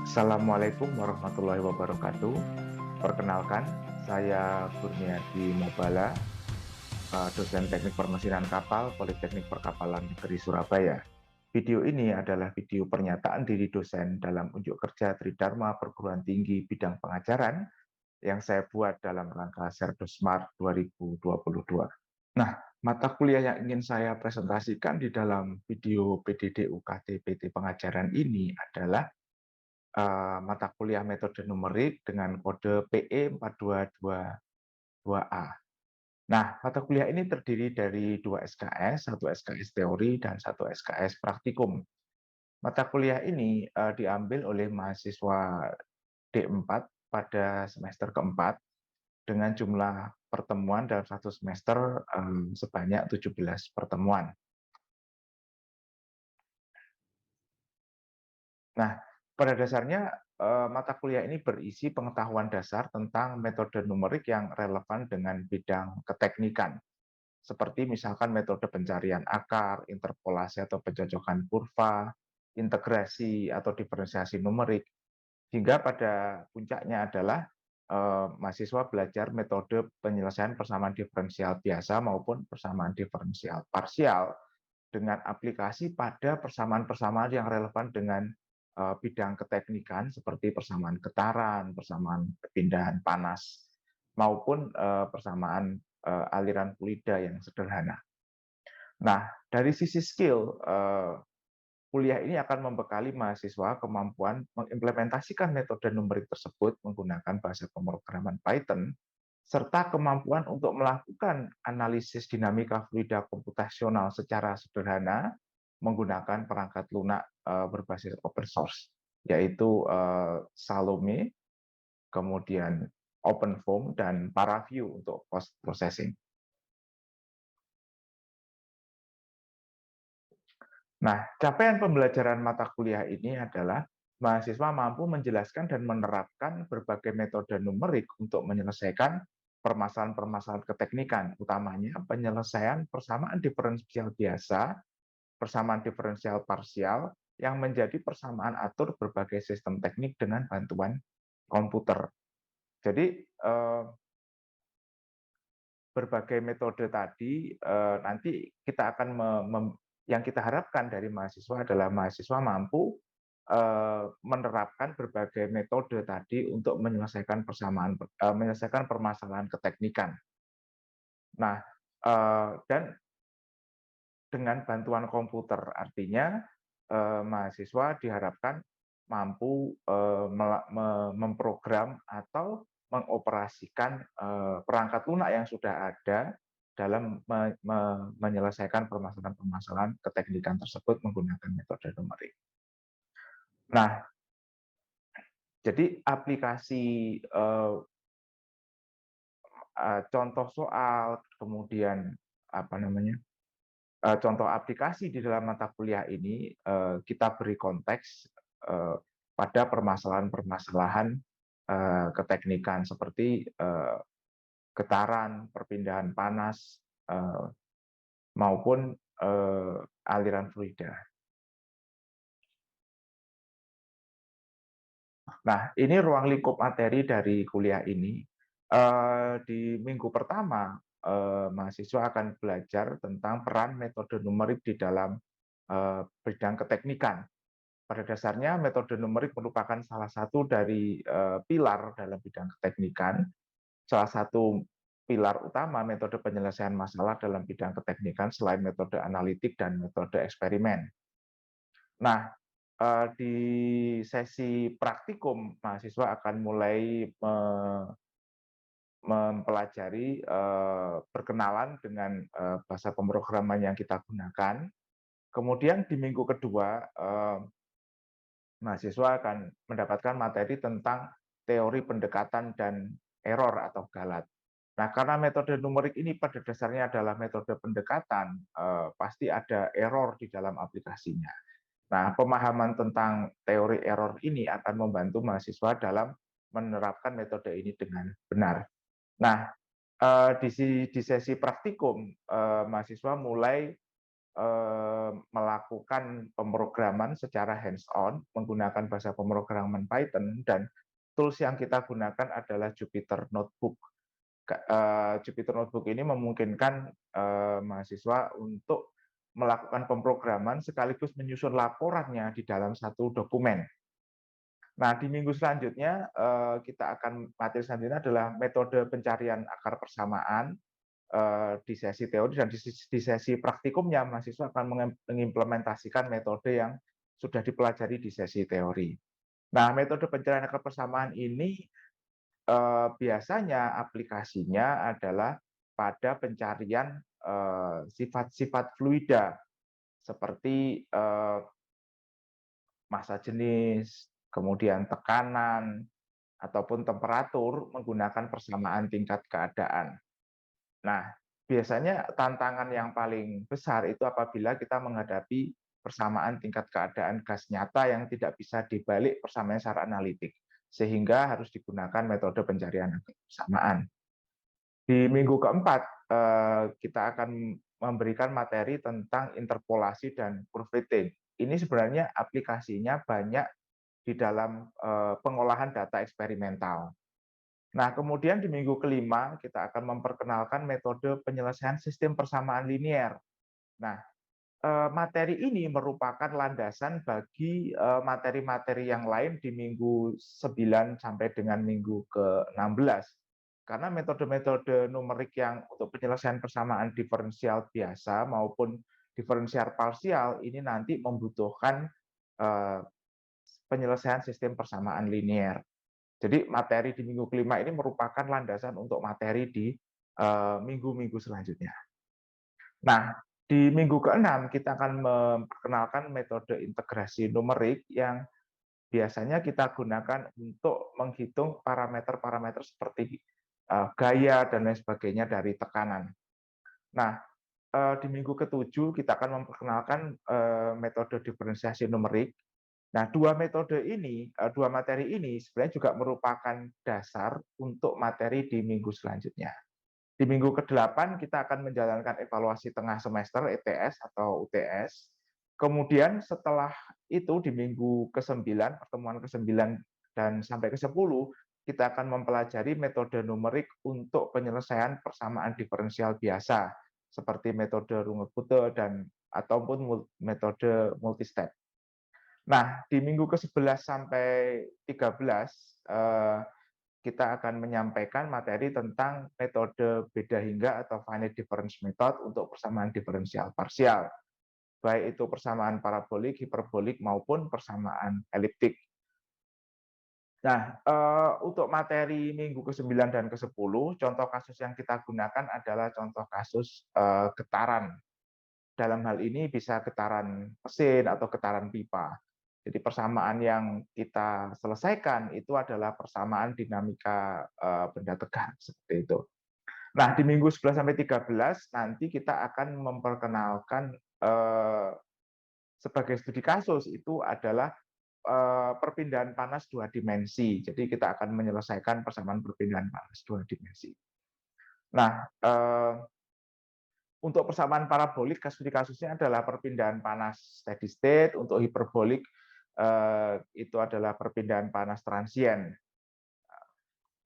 Assalamualaikum warahmatullahi wabarakatuh. Perkenalkan, saya Kurniadi Mubala, dosen Teknik Permesinan Kapal Politeknik Perkapalan Negeri Surabaya. Video ini adalah video pernyataan diri dosen dalam unjuk kerja Tridharma Perguruan Tinggi bidang pengajaran yang saya buat dalam rangka Serdosmart 2022. Nah, mata kuliah yang ingin saya presentasikan di dalam video PDD UKT PT Pengajaran ini adalah mata kuliah metode numerik dengan kode PE 4222A. Nah, mata kuliah ini terdiri dari 2 SKS, 1 SKS teori dan 1 SKS praktikum. Mata kuliah ini diambil oleh mahasiswa D4 pada semester keempat dengan jumlah pertemuan dalam satu semester sebanyak 17 pertemuan. Nah, pada dasarnya mata kuliah ini berisi pengetahuan dasar tentang metode numerik yang relevan dengan bidang keteknikan, seperti misalkan metode pencarian akar, interpolasi atau pencocokan kurva, integrasi atau diferensiasi numerik, hingga pada puncaknya adalah mahasiswa belajar metode penyelesaian persamaan diferensial biasa maupun persamaan diferensial parsial dengan aplikasi pada persamaan-persamaan yang relevan dengan bidang keteknikan seperti persamaan getaran, persamaan perpindahan panas, maupun persamaan aliran fluida yang sederhana. Nah, dari sisi skill, kuliah ini akan membekali mahasiswa kemampuan mengimplementasikan metode numerik tersebut menggunakan bahasa pemrograman Python, serta kemampuan untuk melakukan analisis dinamika fluida komputasional secara sederhana menggunakan perangkat lunak berbasis open source, yaitu Salome, kemudian OpenFOAM, dan ParaView untuk post processing. Nah, capaian pembelajaran mata kuliah ini adalah mahasiswa mampu menjelaskan dan menerapkan berbagai metode numerik untuk menyelesaikan permasalahan-permasalahan keteknikan, utamanya penyelesaian persamaan diferensial biasa, persamaan diferensial parsial, yang menjadi persamaan atur berbagai sistem teknik dengan bantuan komputer. Jadi, berbagai metode tadi nanti kita akan yang kita harapkan dari mahasiswa adalah mahasiswa mampu menerapkan berbagai metode tadi untuk menyelesaikan permasalahan keteknikan. Nah, dan dengan bantuan komputer, artinya mahasiswa diharapkan mampu memprogram atau mengoperasikan perangkat lunak yang sudah ada dalam menyelesaikan permasalahan-permasalahan keteknikan tersebut menggunakan metode numerik. Nah, jadi aplikasi contoh soal, kemudian apa namanya, contoh aplikasi di dalam mata kuliah ini kita beri konteks pada permasalahan-permasalahan keteknikan seperti getaran, perpindahan panas, maupun aliran fluida. Nah, ini ruang lingkup materi dari kuliah ini. Di minggu pertama, mahasiswa akan belajar tentang peran metode numerik di dalam bidang keteknikan. Pada dasarnya, metode numerik merupakan salah satu dari pilar dalam bidang keteknikan. Salah satu pilar utama metode penyelesaian masalah dalam bidang keteknikan selain metode analitik dan metode eksperimen. Nah, di sesi praktikum, mahasiswa akan mulai mempelajari berkenalan dengan bahasa pemrograman yang kita gunakan. Kemudian di minggu kedua, mahasiswa akan mendapatkan materi tentang teori pendekatan dan error atau galat. Nah, karena metode numerik ini pada dasarnya adalah metode pendekatan, pasti ada error di dalam aplikasinya. Nah, pemahaman tentang teori error ini akan membantu mahasiswa dalam menerapkan metode ini dengan benar. Nah, di sesi praktikum, mahasiswa mulai melakukan pemrograman secara hands-on menggunakan bahasa pemrograman Python, dan tools yang kita gunakan adalah Jupyter Notebook. Jupyter Notebook ini memungkinkan mahasiswa untuk melakukan pemrograman sekaligus menyusun laporannya di dalam satu dokumen. Nah, di minggu selanjutnya materi selanjutnya adalah metode pencarian akar persamaan di sesi teori, dan di sesi praktikumnya mahasiswa akan mengimplementasikan metode yang sudah dipelajari di sesi teori. Nah, metode pencarian akar persamaan ini biasanya aplikasinya adalah pada pencarian sifat-sifat fluida seperti massa jenis, kemudian tekanan, ataupun temperatur menggunakan persamaan tingkat keadaan. Nah, biasanya tantangan yang paling besar itu apabila kita menghadapi persamaan tingkat keadaan gas nyata yang tidak bisa dibalik persamaan secara analitik, sehingga harus digunakan metode pencarian persamaan. Di minggu keempat, kita akan memberikan materi tentang interpolasi dan curve fitting. Ini sebenarnya aplikasinya banyak di dalam pengolahan data eksperimental. Nah, kemudian di minggu kelima kita akan memperkenalkan metode penyelesaian sistem persamaan linear. Nah, materi ini merupakan landasan bagi materi-materi yang lain di minggu 9 sampai dengan minggu ke-16. Karena metode-metode numerik yang untuk penyelesaian persamaan diferensial biasa maupun diferensial parsial ini nanti membutuhkan penyelesaian sistem persamaan linear. Jadi materi di minggu kelima ini merupakan landasan untuk materi di minggu-minggu selanjutnya. Nah, di minggu ke-6 kita akan memperkenalkan metode integrasi numerik yang biasanya kita gunakan untuk menghitung parameter-parameter seperti gaya dan lain sebagainya dari tekanan. Nah, di minggu ke-7 kita akan memperkenalkan metode diferensiasi numerik. Nah, dua materi ini sebenarnya juga merupakan dasar untuk materi di minggu selanjutnya. Di minggu ke-8 kita akan menjalankan evaluasi tengah semester ETS atau UTS. Kemudian setelah itu di minggu ke-9, pertemuan ke-9 dan sampai ke-10, kita akan mempelajari metode numerik untuk penyelesaian persamaan diferensial biasa, seperti metode Runge-Kutta dan ataupun metode multistep. Nah, di minggu ke-11 sampai 13 kita akan menyampaikan materi tentang metode beda hingga atau finite difference method untuk persamaan diferensial parsial, baik itu persamaan parabolik, hiperbolik maupun persamaan eliptik. Nah, untuk materi minggu ke-9 dan ke-10, contoh kasus yang kita gunakan adalah contoh kasus getaran. Dalam hal ini bisa getaran mesin atau getaran pipa. Jadi persamaan yang kita selesaikan itu adalah persamaan dinamika benda tegang seperti itu. Nah, di minggu 11 sampai 13 nanti kita akan memperkenalkan sebagai studi kasus itu adalah perpindahan panas dua dimensi. Jadi kita akan menyelesaikan persamaan perpindahan panas dua dimensi. Nah, untuk persamaan parabolik, studi kasusnya adalah perpindahan panas steady state. Untuk hiperbolik itu adalah perpindahan panas transient.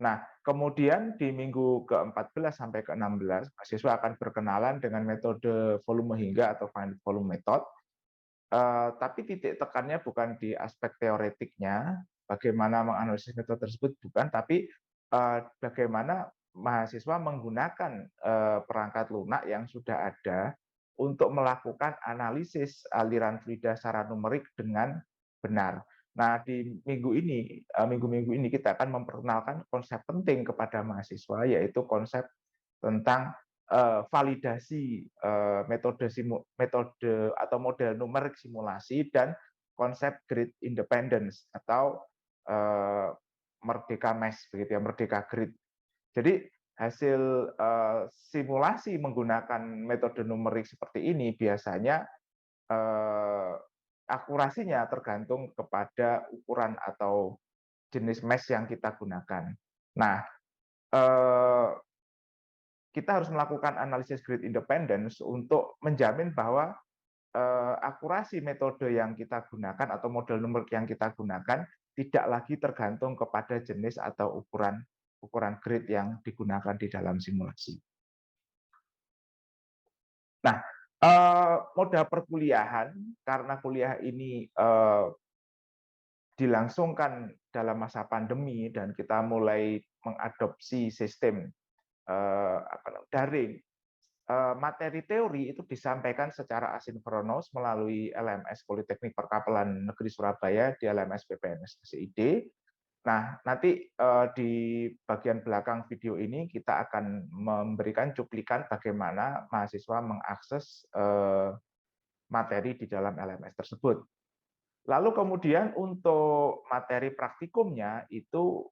Nah, kemudian di minggu ke-14 sampai ke-16, mahasiswa akan berkenalan dengan metode volume hingga atau finite volume method. Tapi titik tekannya bukan di aspek teoretiknya, bagaimana menganalisis metode tersebut, bukan, tapi bagaimana mahasiswa menggunakan perangkat lunak yang sudah ada untuk melakukan analisis aliran fluida secara numerik dengan benar. Nah, di minggu-minggu ini kita akan memperkenalkan konsep penting kepada mahasiswa, yaitu konsep tentang validasi metode atau model numerik simulasi dan konsep grid independence atau merdeka mesh, begitu ya, merdeka grid. Jadi hasil simulasi menggunakan metode numerik seperti ini biasanya akurasinya tergantung kepada ukuran atau jenis mesh yang kita gunakan. Nah, kita harus melakukan analisis grid independence untuk menjamin bahwa akurasi metode yang kita gunakan atau model numerik yang kita gunakan tidak lagi tergantung kepada jenis atau ukuran ukuran grid yang digunakan di dalam simulasi. Nah, moda perkuliahan karena kuliah ini dilangsungkan dalam masa pandemi dan kita mulai mengadopsi sistem daring. Materi teori itu disampaikan secara asinkronus melalui LMS Politeknik Perkapalan Negeri Surabaya di LMS PPNS SID. Nah, nanti di bagian belakang video ini kita akan memberikan cuplikan bagaimana mahasiswa mengakses materi di dalam LMS tersebut. Lalu kemudian untuk materi praktikumnya itu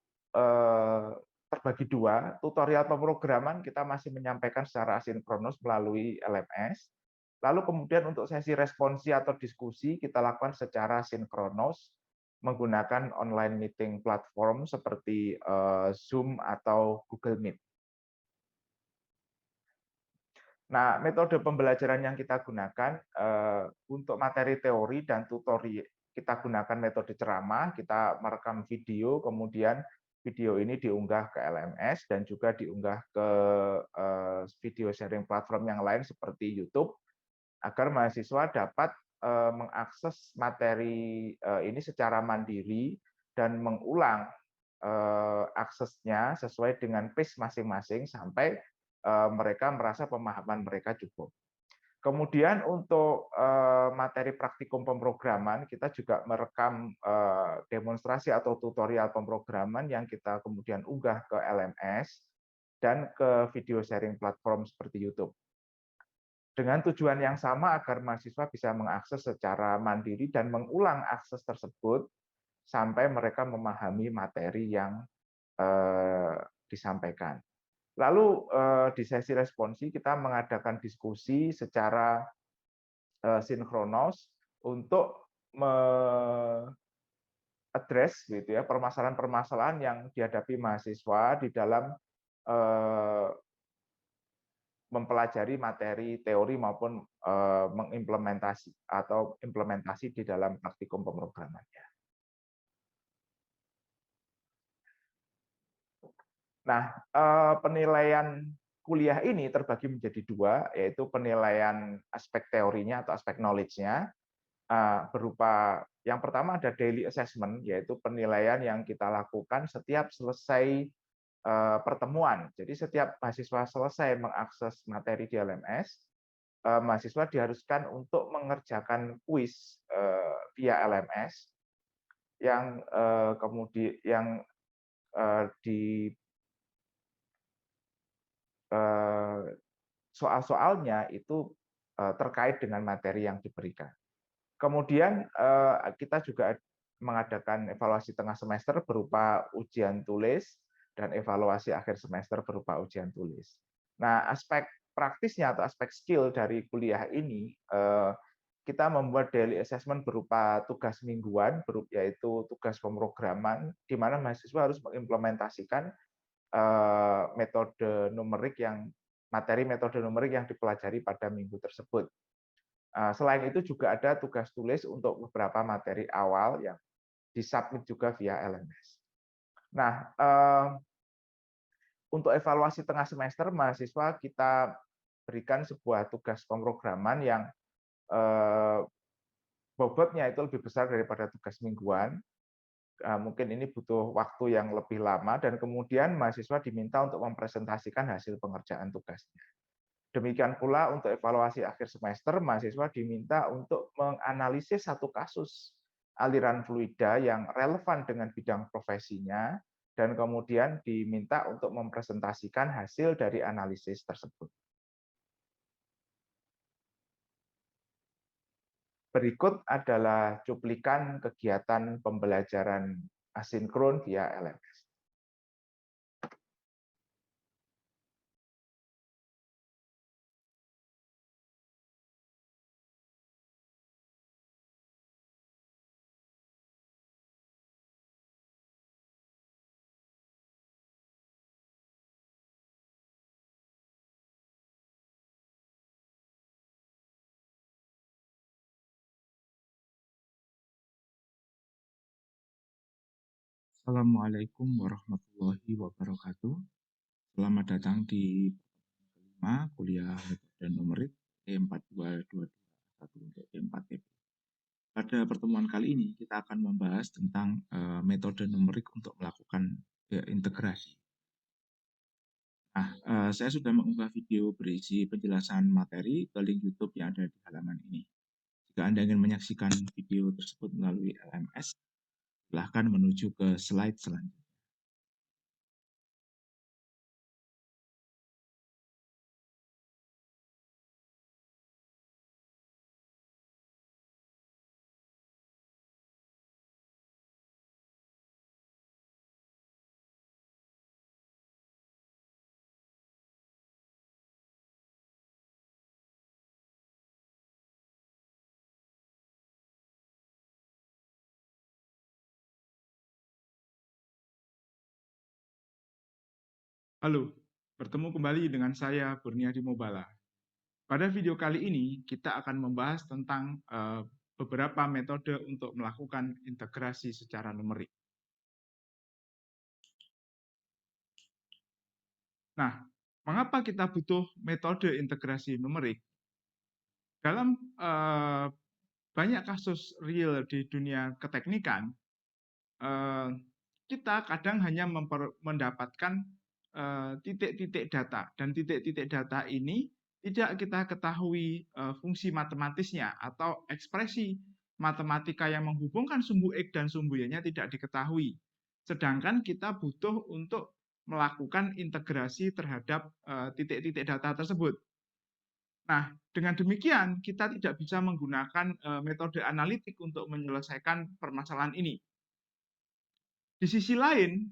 terbagi dua, tutorial pemrograman kita masih menyampaikan secara asinkronus melalui LMS. Lalu kemudian untuk sesi responsi atau diskusi kita lakukan secara sinkronus menggunakan online meeting platform seperti Zoom atau Google Meet. Nah, metode pembelajaran yang kita gunakan untuk materi teori dan tutorial kita gunakan metode ceramah, kita merekam video, kemudian video ini diunggah ke LMS dan juga diunggah ke video sharing platform yang lain seperti YouTube, agar mahasiswa dapat mengakses materi ini secara mandiri dan mengulang aksesnya sesuai dengan pace masing-masing sampai mereka merasa pemahaman mereka cukup. Kemudian untuk materi praktikum pemrograman, kita juga merekam demonstrasi atau tutorial pemrograman yang kita kemudian unggah ke LMS dan ke video sharing platform seperti YouTube. Dengan tujuan yang sama agar mahasiswa bisa mengakses secara mandiri dan mengulang akses tersebut sampai mereka memahami materi yang disampaikan. Lalu di sesi responsi kita mengadakan diskusi secara sinkronos untuk address gitu ya permasalahan-permasalahan yang dihadapi mahasiswa di dalam mempelajari materi teori maupun mengimplementasi atau implementasi di dalam praktikum pemrogramannya. Nah, penilaian kuliah ini terbagi menjadi dua, yaitu penilaian aspek teorinya atau aspek knowledge-nya, berupa yang pertama ada daily assessment, yaitu penilaian yang kita lakukan setiap selesai pertemuan. Jadi setiap mahasiswa selesai mengakses materi di LMS, mahasiswa diharuskan untuk mengerjakan kuis via LMS yang kemudian yang di soal-soalnya itu terkait dengan materi yang diberikan. Kemudian kita juga mengadakan evaluasi tengah semester berupa ujian tulis dan evaluasi akhir semester berupa ujian tulis. Nah, aspek praktisnya atau aspek skill dari kuliah ini kita membuat daily assessment berupa tugas mingguan, yaitu tugas pemrograman, di mana mahasiswa harus mengimplementasikan metode numerik yang materi metode numerik yang dipelajari pada minggu tersebut. Selain itu juga ada tugas tulis untuk beberapa materi awal yang disubmit juga via LMS. Nah, untuk evaluasi tengah semester mahasiswa kita berikan sebuah tugas pemrograman yang bobotnya itu lebih besar daripada tugas mingguan. Mungkin ini butuh waktu yang lebih lama dan kemudian mahasiswa diminta untuk mempresentasikan hasil pengerjaan tugasnya. Demikian pula untuk evaluasi akhir semester, mahasiswa diminta untuk menganalisis satu kasus aliran fluida yang relevan dengan bidang profesinya, dan kemudian diminta untuk mempresentasikan hasil dari analisis tersebut. Berikut adalah cuplikan kegiatan pembelajaran asinkron via LMS. Assalamualaikum warahmatullahi wabarakatuh. Selamat datang di kelima kuliah metode numerik E4222 untuk E4TP. Pada pertemuan kali ini kita akan membahas tentang metode numerik untuk melakukan integrasi. Nah, saya sudah mengunggah video berisi penjelasan materi ke link YouTube yang ada di halaman ini. Jika Anda ingin menyaksikan video tersebut melalui LMS, silahkan menuju ke slide selanjutnya. Halo, bertemu kembali dengan saya Kurniadi Mobala. Pada video kali ini kita akan membahas tentang beberapa metode untuk melakukan integrasi secara numerik. Nah, mengapa kita butuh metode integrasi numerik? Dalam banyak kasus real di dunia keteknikan, kita kadang hanya mendapatkan titik-titik data, dan titik-titik data ini tidak kita ketahui fungsi matematisnya atau ekspresi matematika yang menghubungkan sumbu X dan sumbu Y-nya tidak diketahui. Sedangkan kita butuh untuk melakukan integrasi terhadap titik-titik data tersebut. Nah, dengan demikian kita tidak bisa menggunakan metode analitik untuk menyelesaikan permasalahan ini. Di sisi lain,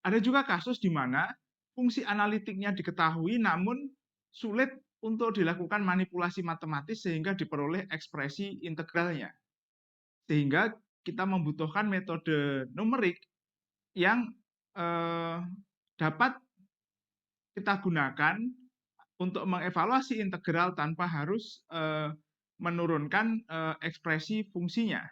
ada juga kasus di mana fungsi analitiknya diketahui namun sulit untuk dilakukan manipulasi matematis sehingga diperoleh ekspresi integralnya. Sehingga kita membutuhkan metode numerik yang dapat kita gunakan untuk mengevaluasi integral tanpa harus menurunkan ekspresi fungsinya.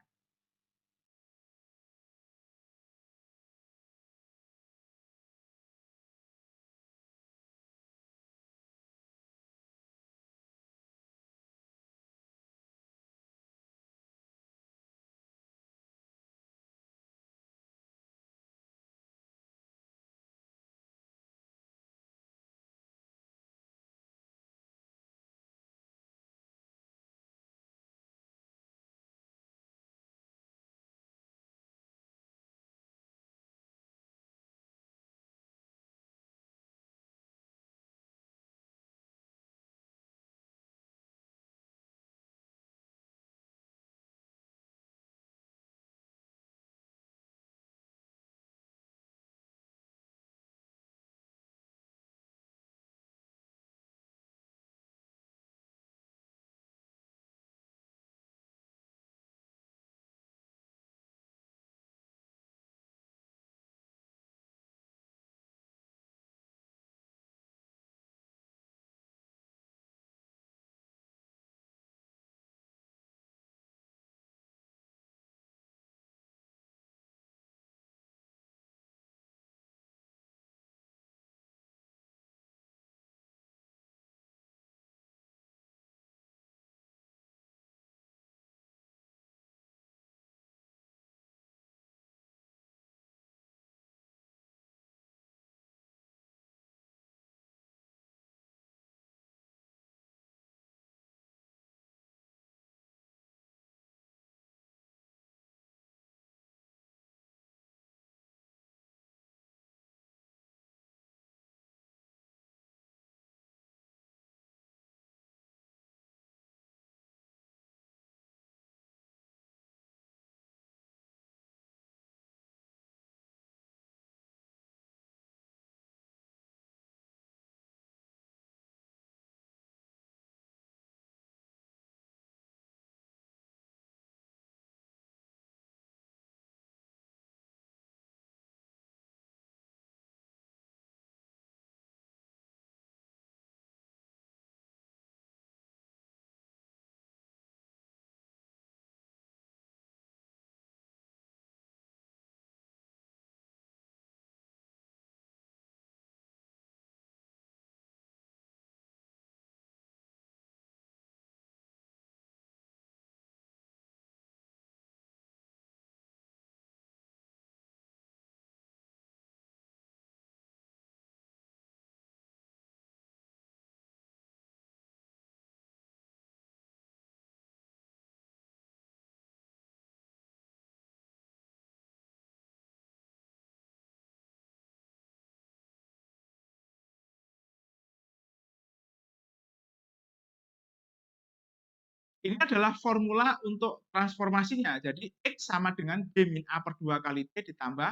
Ini adalah formula untuk transformasinya. Jadi X sama dengan B min A per 2 kali T ditambah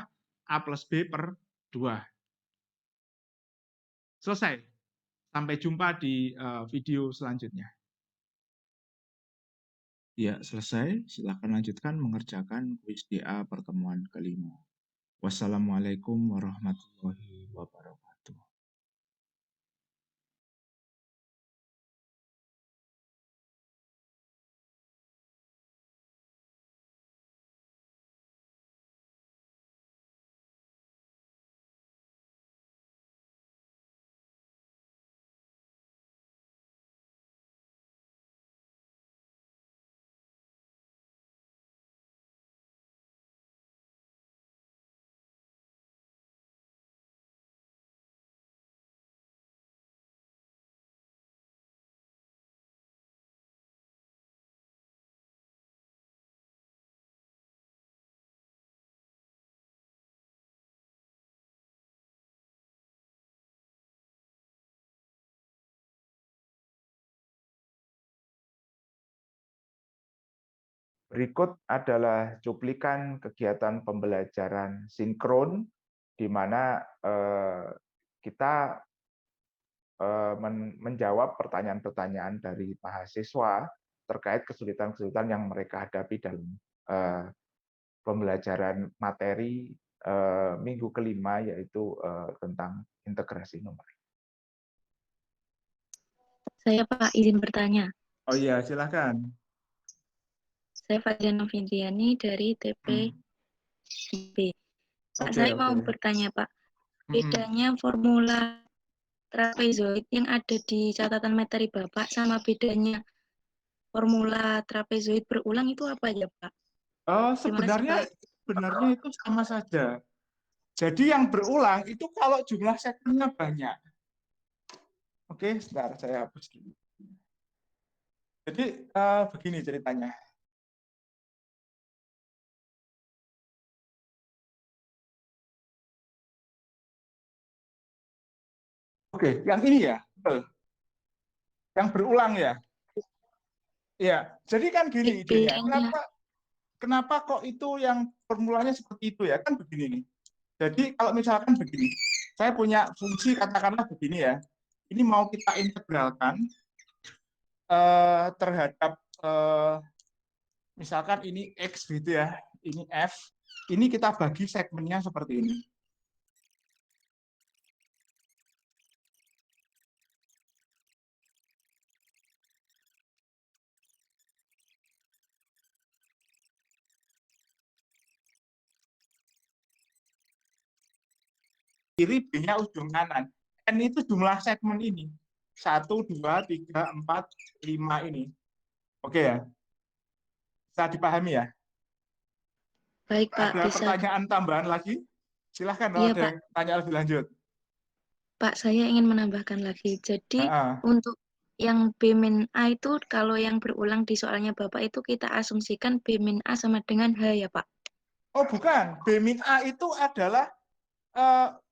A plus B per 2. Selesai. Sampai jumpa di video selanjutnya. Ya, selesai. Silakan lanjutkan mengerjakan kuis DA pertemuan kelima. Wassalamualaikum warahmatullahi wabarakatuh. Berikut adalah cuplikan kegiatan pembelajaran sinkron, di mana kita menjawab pertanyaan-pertanyaan dari mahasiswa terkait kesulitan-kesulitan yang mereka hadapi dalam pembelajaran materi minggu kelima, yaitu tentang integrasi numerik. Saya Pak izin bertanya. Oh iya, silakan. Saya Fadiana Fitriani dari TPB. Pak, saya mau bertanya Pak, bedanya formula trapezoid yang ada di catatan materi Bapak sama bedanya formula trapezoid berulang itu apa ya Pak? Oh, Gimana sih, sebenarnya itu sama saja. Jadi yang berulang itu kalau jumlah segmennya banyak. Oke, sebentar saya hapus dulu. Jadi begini ceritanya. Oke, yang ini ya, betul. Yang berulang ya. Iya, jadi kan gini idenya. Kenapa kok itu yang formulanya seperti itu ya? Kan begini nih. Jadi kalau misalkan begini, saya punya fungsi katakanlah begini ya. Ini mau kita integralkan terhadap misalkan ini X gitu ya, ini F, ini kita bagi segmennya seperti ini. Kiri B-nya ujung kanan. N itu jumlah segmen ini. 1, 2, 3, 4, 5 ini. Oke ya? Bisa dipahami ya? Baik Pak, ada bisa. Pertanyaan tambahan lagi? Silahkan kalau Iya, ada Pak. yang tanya lebih lanjut. Pak, saya ingin menambahkan lagi. Jadi untuk yang B-A itu kalau yang berulang di soalnya Bapak itu kita asumsikan B-A sama dengan H ya Pak? Oh bukan, B-A itu adalah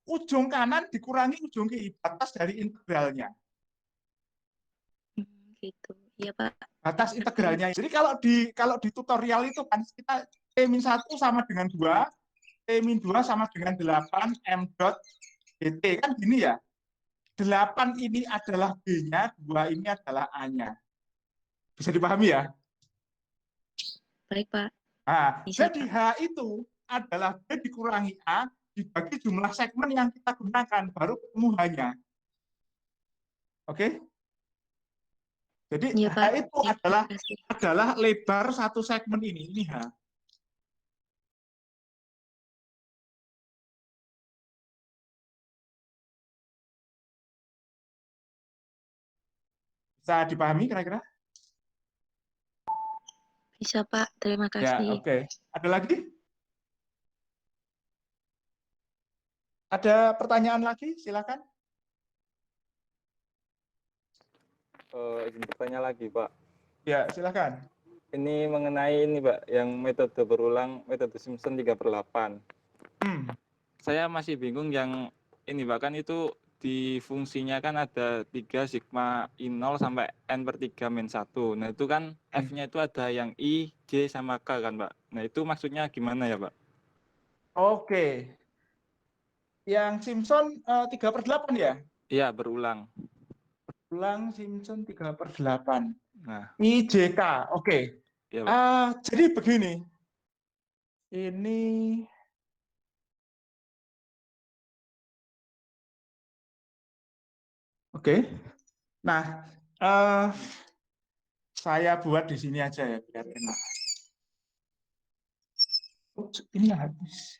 ujung kanan dikurangi ujung kiri, batas dari integralnya. Gitu, ya Pak. Batas integralnya. Jadi kalau di tutorial itu kan kita T-1 sama dengan 2, T-2 sama dengan 8, M dot dt. Kan gini ya, 8 ini adalah B-nya, 2 ini adalah A-nya. Bisa dipahami ya? Baik Pak. Nah, Bisa, jadi Pak. H itu adalah B dikurangi A dibagi jumlah segmen yang kita gunakan, baru ketemu H-nya. Oke? Jadi ya, H Pak. itu adalah lebar satu segmen ini H. Bisa dipahami kira-kira? Bisa Pak, terima Ya, kasih. oke. Ada lagi? Ada pertanyaan lagi? Silakan. Izin bertanya lagi, Pak. Ya, silakan. Ini mengenai ini, Pak, yang metode berulang, metode Simpson 3/8. Saya masih bingung yang ini, Pak, kan itu di fungsinya kan ada 3 sigma I0 sampai N/3 min 1. Nah, itu kan F-nya itu ada yang I, J, sama K kan, Pak. Nah, itu maksudnya gimana ya, Pak? Oke. Yang Simpson 3/8 ya? Iya, berulang. Ulang Simpson 3/8. Nah, IJK. Oke. iya, Pak. Jadi begini. Ini oke. Nah, saya buat di sini aja ya biar enak. Ups, ini habis.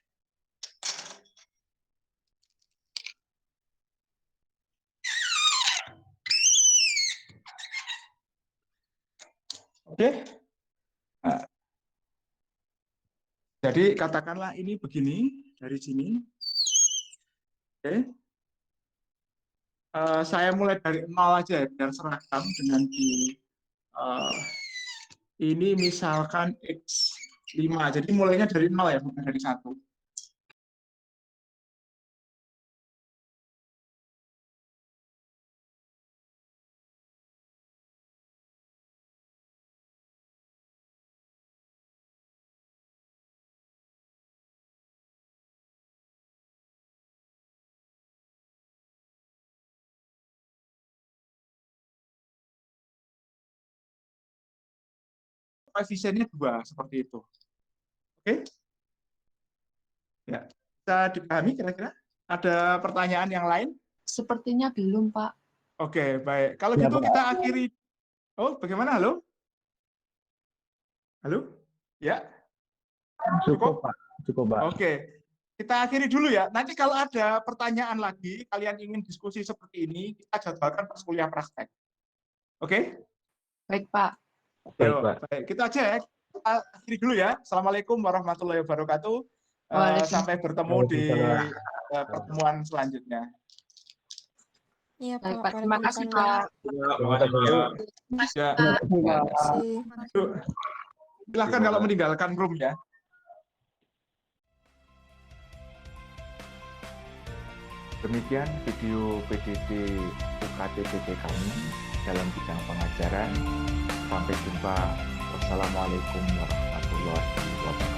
Oke. Nah, jadi katakanlah ini begini dari sini. Oke. Saya mulai dari 0 aja ya biar seragam dengan di ini misalkan X5. Jadi mulainya dari 0 ya, bukan dari 1. Koefisiennya 2 seperti itu. Oke? Ya, bisa dipahami kira-kira? Ada pertanyaan yang lain? Sepertinya belum, Pak. Oke, baik. Kalau Ya, gitu Pak. kita akhiri. Oh, bagaimana? Halo? Halo? Ya? Cukup, Pak. Cukup, Pak. Oke. Kita akhiri dulu ya. Nanti kalau ada pertanyaan lagi, kalian ingin diskusi seperti ini, kita jadwalkan pas kuliah praktek. Oke? Baik, Pak. Baik, Yo, Pak. baik. Kita aja ya. Kita akhiri dulu ya. Assalamualaikum warahmatullahi wabarakatuh. Waalaikumsalam. Sampai bertemu di pertemuan selanjutnya. Iya, Baik, Pak. Pak. Terima kasih, Pak. Ya. Terima kasih. Yuk. Silahkan kalau meninggalkan room ya. Demikian video PDD UKTPT kami dalam bidang pengajaran. Sampai jumpa. Wassalamualaikum warahmatullahi wabarakatuh.